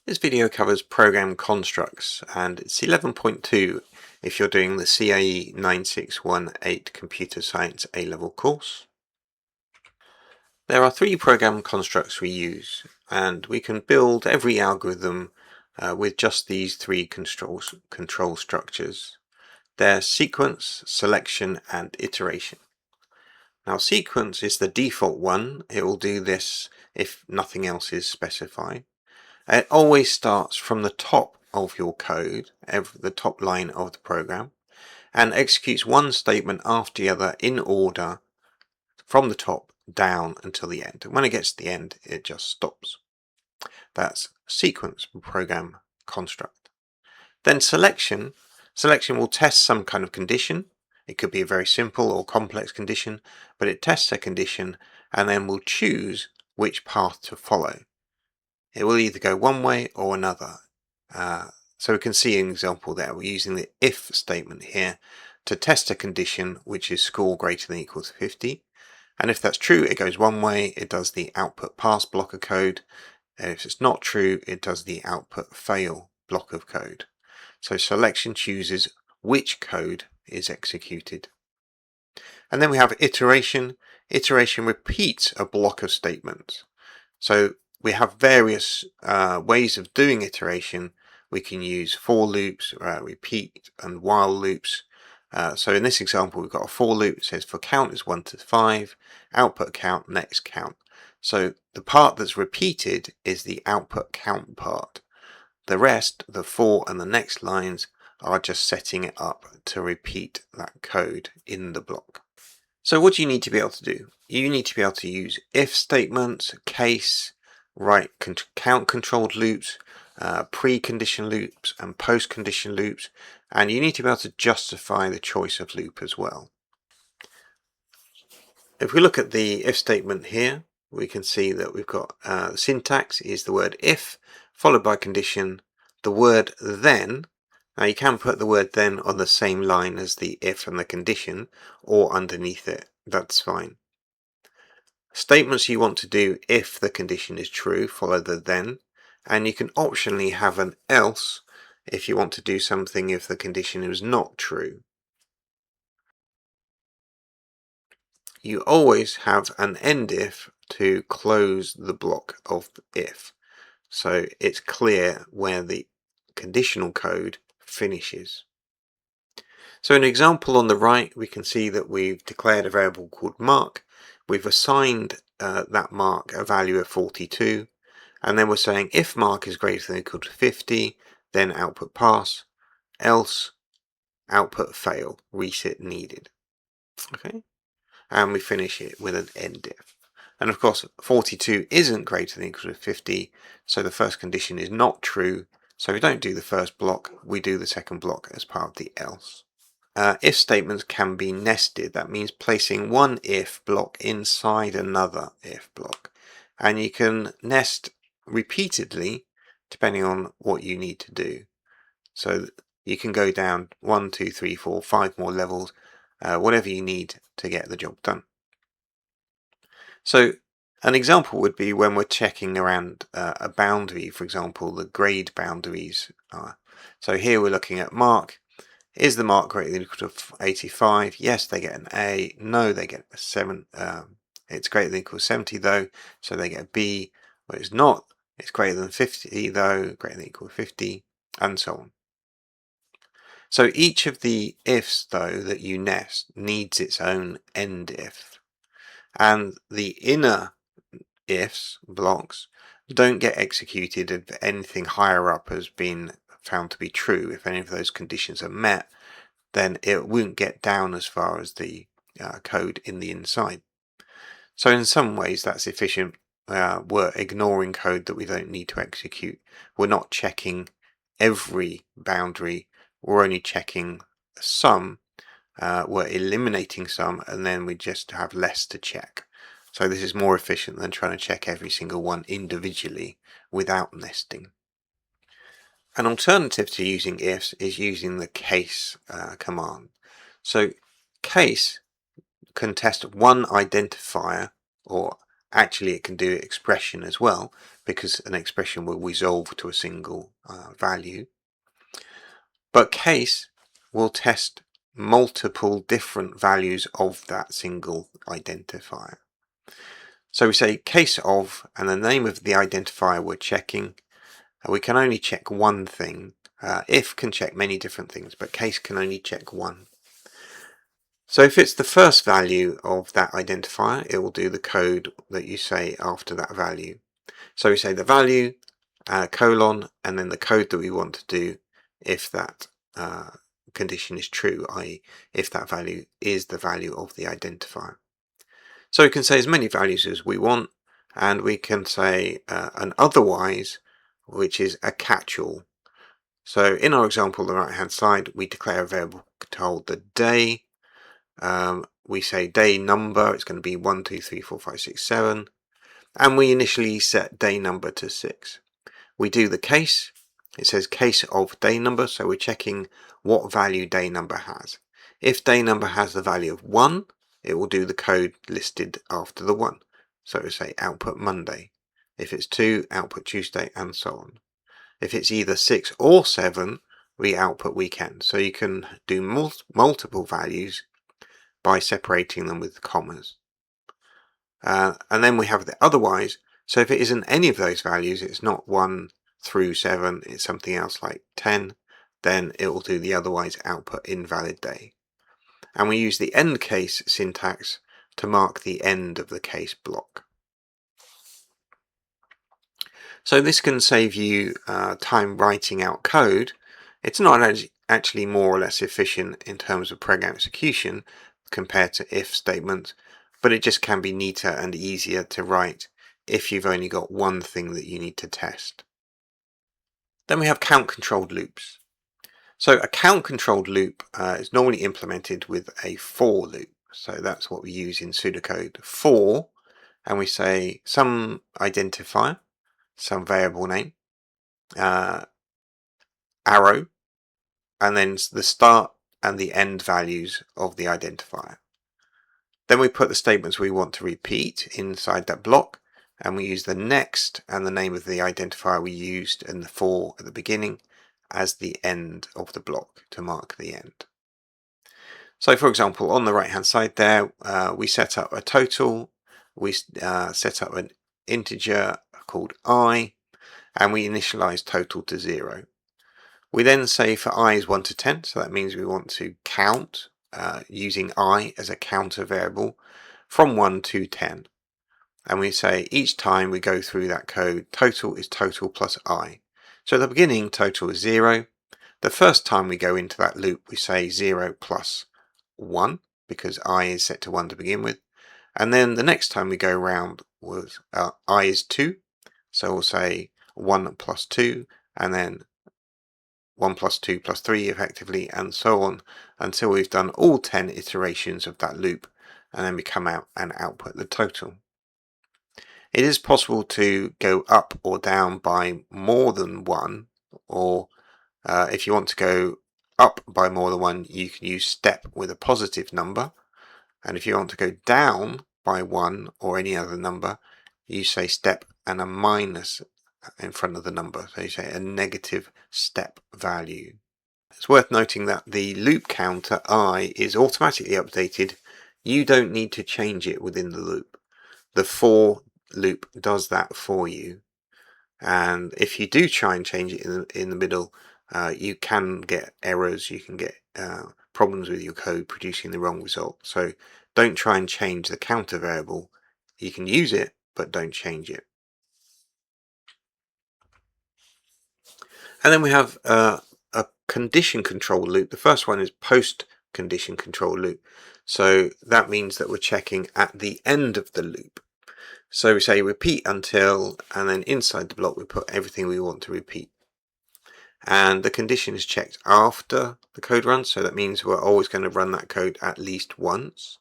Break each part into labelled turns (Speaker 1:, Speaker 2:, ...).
Speaker 1: This video covers program constructs and it's 11.2 if you're doing the CIE 9618 Computer Science A-Level course. There are three program constructs we use and we can build every algorithm with just these three control structures. They're sequence, selection and iteration. Now sequence is the default one. It will do this if nothing else is specified. It always starts from the top of your code, the top line of the program, and executes one statement after the other in order from the top down until the end. And when it gets to the end, it just stops. That's sequence program construct. Then selection will test some kind of condition. It could be a very simple or complex condition, but it tests a condition and then will choose which path to follow. It will either go one way or another. So we can see an example there. We're using the if statement here to test a condition which is score greater than or equal to 50. And if that's true, it goes one way, it does the output pass block of code. And if it's not true, it does the output fail block of code. So selection chooses which code is executed. And then we have iteration. Iteration repeats a block of statements. So we have various ways of doing iteration. We can use for loops, repeat and while loops. So in this example, we've got a for loop. It says for count is 1 to 5, output count, next count. So the part that's repeated is the output count part. The rest, the for and the next lines, are just setting it up to repeat that code in the block. So what do you need to be able to do? You need to be able to use if statements, case, count controlled loops, pre-condition loops and post-condition loops, and you need to be able to justify the choice of loop as well. If we look at the if statement here, we can see that we've got the syntax is the word if followed by condition, the word then. Now you can put the word then on the same line as the if and the condition or underneath it, that's fine. Statements you want to do if the condition is true, follow the then, and you can optionally have an else if you want to do something if the condition is not true. You always have an end if to close the block of if, so it's clear where the conditional code finishes. So in an example on the right, we can see that we've declared a variable called mark. We've assigned that mark a value of 42, and then we're saying if mark is greater than or equal to 50, then output pass, else output fail, reset needed. Okay, and we finish it with an end if. And of course 42 isn't greater than or equal to 50, so the first condition is not true, so we don't do the first block, we do the second block as part of the else. If statements can be nested. That means placing one if block inside another if block, and you can nest repeatedly depending on what you need to do. So you can go down 1, 2, 3, 4, 5 more levels, whatever you need to get the job done. So an example would be when we're checking around a boundary, for example the grade boundaries. So here we're looking at mark. Is the mark greater than or equal to 85? Yes, they get an A. No, they get a 7. It's greater than or equal to 70 though, so they get a B. Well, it's not. It's greater than 50 though, greater than or equal to 50, and so on. So each of the ifs though that you nest needs its own end if, and the inner ifs blocks don't get executed if anything higher up has been found to be true. If any of those conditions are met, then it won't get down as far as the code in the inside. So in some ways that's efficient. We're ignoring code that we don't need to execute. We're not checking every boundary, we're only checking some, we're eliminating some, and then we just have less to check. So this is more efficient than trying to check every single one individually without nesting. An alternative to using ifs is using the case command. So case can test one identifier or Actually, it can do expression as well, because an expression will resolve to a single value. But case will test multiple different values of that single identifier. So we say case of, and the name of the identifier we're checking. We can only check one thing. If can check many different things, but case can only check one. So if it's the first value of that identifier, it will do the code that you say after that value. So we say the value, colon, and then the code that we want to do if that condition is true, i.e. if that value is the value of the identifier. So we can say as many values as we want, and we can say an otherwise, which is a catch-all. So in our example on the right hand side, we declare a variable called the day. We say day number, it's going to be 1, 2, 3, 4, 5, 6, 7. And we initially set day number to 6. We do the case. It says case of day number, so we're checking what value day number has. If day number has the value of 1, it will do the code listed after the 1. So we say output Monday. If it's 2, output Tuesday, and so on. If it's either 6 or 7, we output weekend. So you can do multiple values by separating them with commas. And then we have the otherwise. So if it isn't any of those values, it's not 1 through 7, it's something else like 10, then it will do the otherwise output invalid day. And we use the end case syntax to mark the end of the case block. So this can save you time writing out code. It's not actually more or less efficient in terms of program execution compared to if statements, but it just can be neater and easier to write if you've only got one thing that you need to test. Then we have count controlled loops. So a count controlled loop is normally implemented with a for loop. So that's what we use in pseudocode. For, and we say some identifier, some variable name, arrow, and then the start and the end values of the identifier. Then we put the statements we want to repeat inside that block, and we use the next and the name of the identifier we used in the for at the beginning as the end of the block to mark the end. So for example, on the right hand side there, we set up a total, we set up an integer called I, and we initialize total to 0. We then say for I is 1 to 10, so that means we want to count using I as a counter variable from 1 to 10. And we say each time we go through that code, total is total plus I. So at the beginning, total is 0. The first time we go into that loop, we say 0 plus 1, because I is set to 1 to begin with. And then the next time we go around, was I is 2. So we'll say 1 plus 2, and then 1 plus 2 plus 3 effectively, and so on until we've done all 10 iterations of that loop, and then we come out and output the total. It is possible to go up or down by more than 1, or if you want to go up by more than 1, you can use step with a positive number, and if you want to go down by 1 or any other number, you say step and a minus in front of the number, so you say a negative step value. It's worth noting that the loop counter I is automatically updated. You don't need to change it within the loop. The for loop does that for you, and if you do try and change it in the middle, you can get errors, you can get problems with your code producing the wrong result. So don't try and change the counter variable. You can use it, but don't change it. And then we have a condition control loop. The first one is post condition control loop. So that means that we're checking at the end of the loop. So we say repeat until, and then inside the block we put everything we want to repeat. And the condition is checked after the code runs, so that means we're always going to run that code at least once.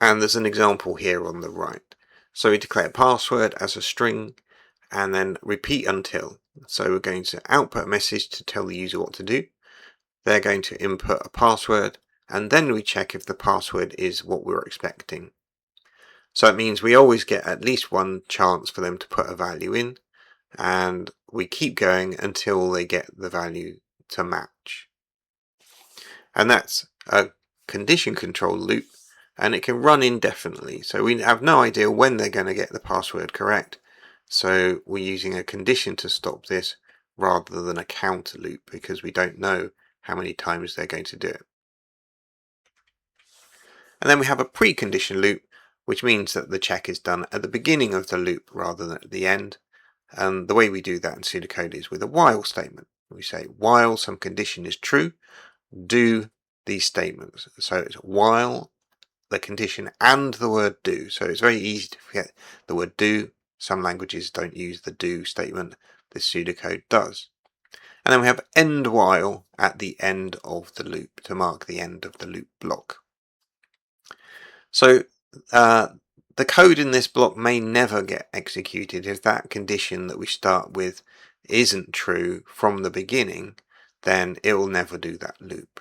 Speaker 1: And there's an example here on the right. So we declare password as a string, and then repeat until. So we're going to output a message to tell the user what to do. They're going to input a password, and then we check if the password is what we're expecting. So it means we always get at least one chance for them to put a value in, and we keep going until they get the value to match. And that's a condition control loop, and it can run indefinitely. So we have no idea when they're going to get the password correct. So we're using a condition to stop this rather than a counter loop, because we don't know how many times they're going to do it. And then we have a precondition loop, which means that the check is done at the beginning of the loop rather than at the end. And the way we do that in pseudocode is with a while statement. We say while some condition is true, do these statements. So it's while the condition and the word do. So it's very easy to forget the word do. Some languages don't use the do statement. This pseudocode does. And then we have end while at the end of the loop to mark the end of the loop block. So the code in this block may never get executed if that condition that we start with isn't true from the beginning. Then it will never do that loop.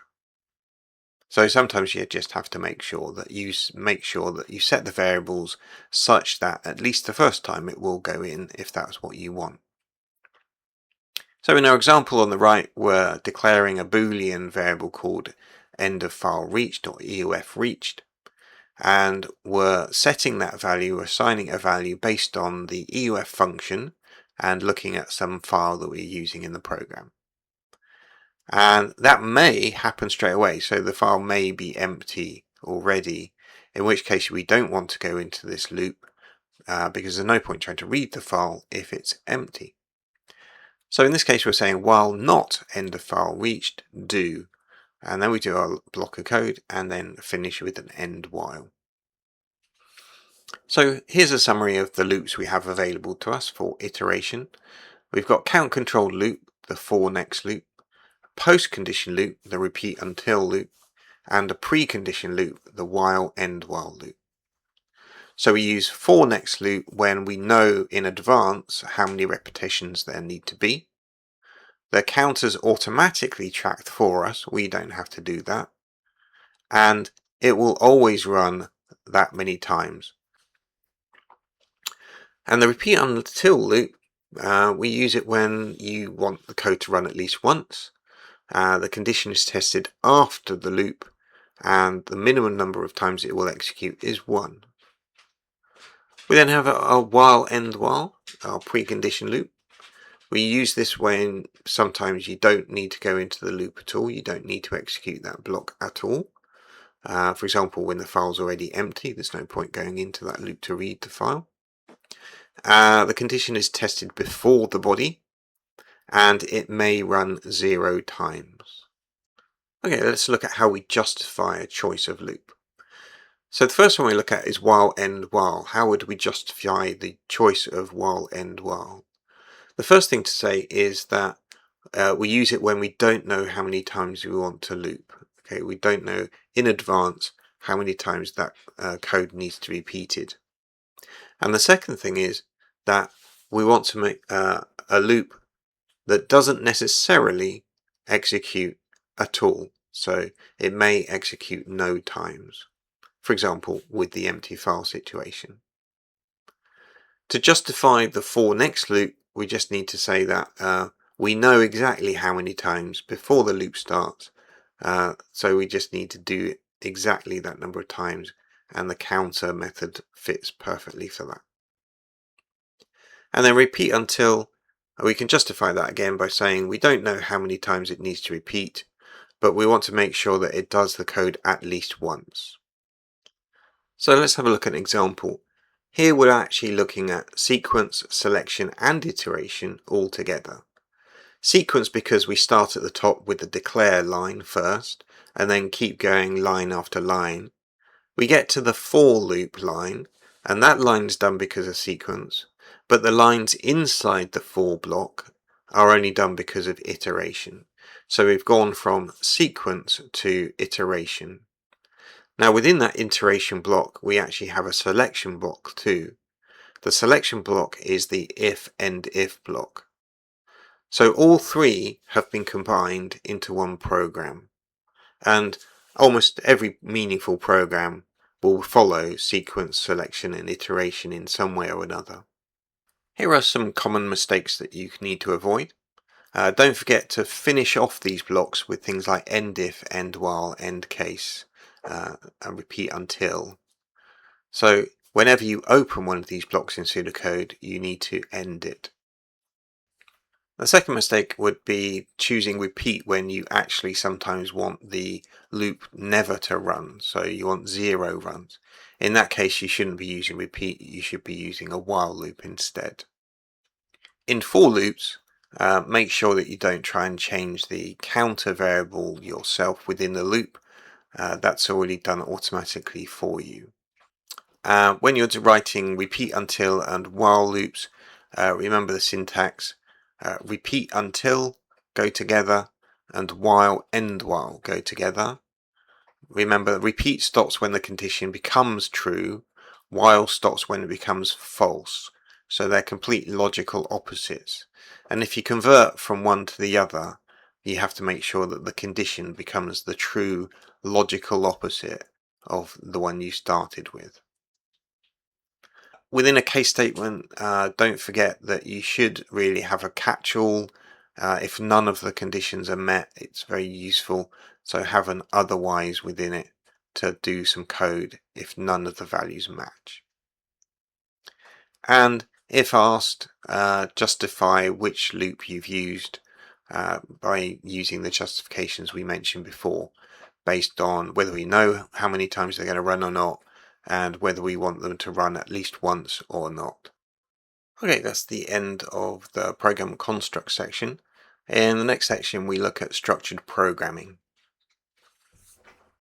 Speaker 1: So sometimes you just have to make sure that you set the variables such that at least the first time it will go in if that's what you want. So in our example on the right, we're declaring a Boolean variable called end of file reached, or EOF reached, and we're setting that value, assigning a value based on the EOF function and looking at some file that we're using in the program. And that may happen straight away, so the file may be empty already, in which case we don't want to go into this loop because there's no point trying to read the file if it's empty. So in this case we're saying while not end of file reached, do, and then we do our block of code and then finish with an end while. So here's a summary of the loops we have available to us for iteration. We've got count control loop, the for next loop, post condition loop, the repeat until loop, and a precondition loop, the while end while loop. So we use for next loop when we know in advance how many repetitions there need to be. The counter's automatically tracked for us, we don't have to do that. And it will always run that many times. And the repeat until loop, we use it when you want the code to run at least once. The condition is tested after the loop, and the minimum number of times it will execute is 1. We then have a while end while, our precondition loop. We use this when sometimes you don't need to go into the loop at all, you don't need to execute that block at all. For example, when the file's already empty, there's no point going into that loop to read the file. The condition is tested before the body, and it may run 0 times. Okay, let's look at how we justify a choice of loop. So the first one we look at is while end while. How would we justify the choice of while end while? The first thing to say is that we use it when we don't know how many times we want to loop. Okay, we don't know in advance how many times that code needs to be repeated. And the second thing is that we want to make a loop that doesn't necessarily execute at all. So it may execute no times. For example, with the empty file situation. To justify the for next loop, we just need to say that we know exactly how many times before the loop starts. So we just need to do exactly that number of times, and the counter method fits perfectly for that. And then repeat until, we can justify that again by saying we don't know how many times it needs to repeat, but we want to make sure that it does the code at least once. So let's have a look at an example. Here we're actually looking at sequence, selection and iteration all together. Sequence because we start at the top with the declare line first and then keep going line after line. We get to the for loop line, and that line's done because of sequence, but the lines inside the for block are only done because of iteration. So we've gone from sequence to iteration. Now within that iteration block, we actually have a selection block too. The selection block is the if and if block. So all three have been combined into one program. And almost every meaningful program will follow sequence, selection and iteration in some way or another. Here are some common mistakes that you need to avoid. Don't forget to finish off these blocks with things like endif, end while, end case, and repeat until. So whenever you open one of these blocks in pseudocode, you need to end it. The second mistake would be choosing repeat when you actually sometimes want the loop never to run, so you want 0 runs. In that case, you shouldn't be using repeat, you should be using a while loop instead. In for loops, make sure that you don't try and change the counter variable yourself within the loop. That's already done automatically for you. When you're writing repeat until and while loops, remember the syntax. Repeat until go together and while end while go together. Remember, repeat stops when the condition becomes true, while stops when it becomes false. So they're complete logical opposites. And if you convert from one to the other, you have to make sure that the condition becomes the true logical opposite of the one you started with. Within a case statement, don't forget that you should really have a catch-all. If none of the conditions are met, it's very useful. So have an otherwise within it to do some code if none of the values match. And if asked, justify which loop you've used by using the justifications we mentioned before, based on whether we know how many times they're going to run or not, and whether we want them to run at least once or not. Okay, that's the end of the program construct section. In the next section, we look at structured programming.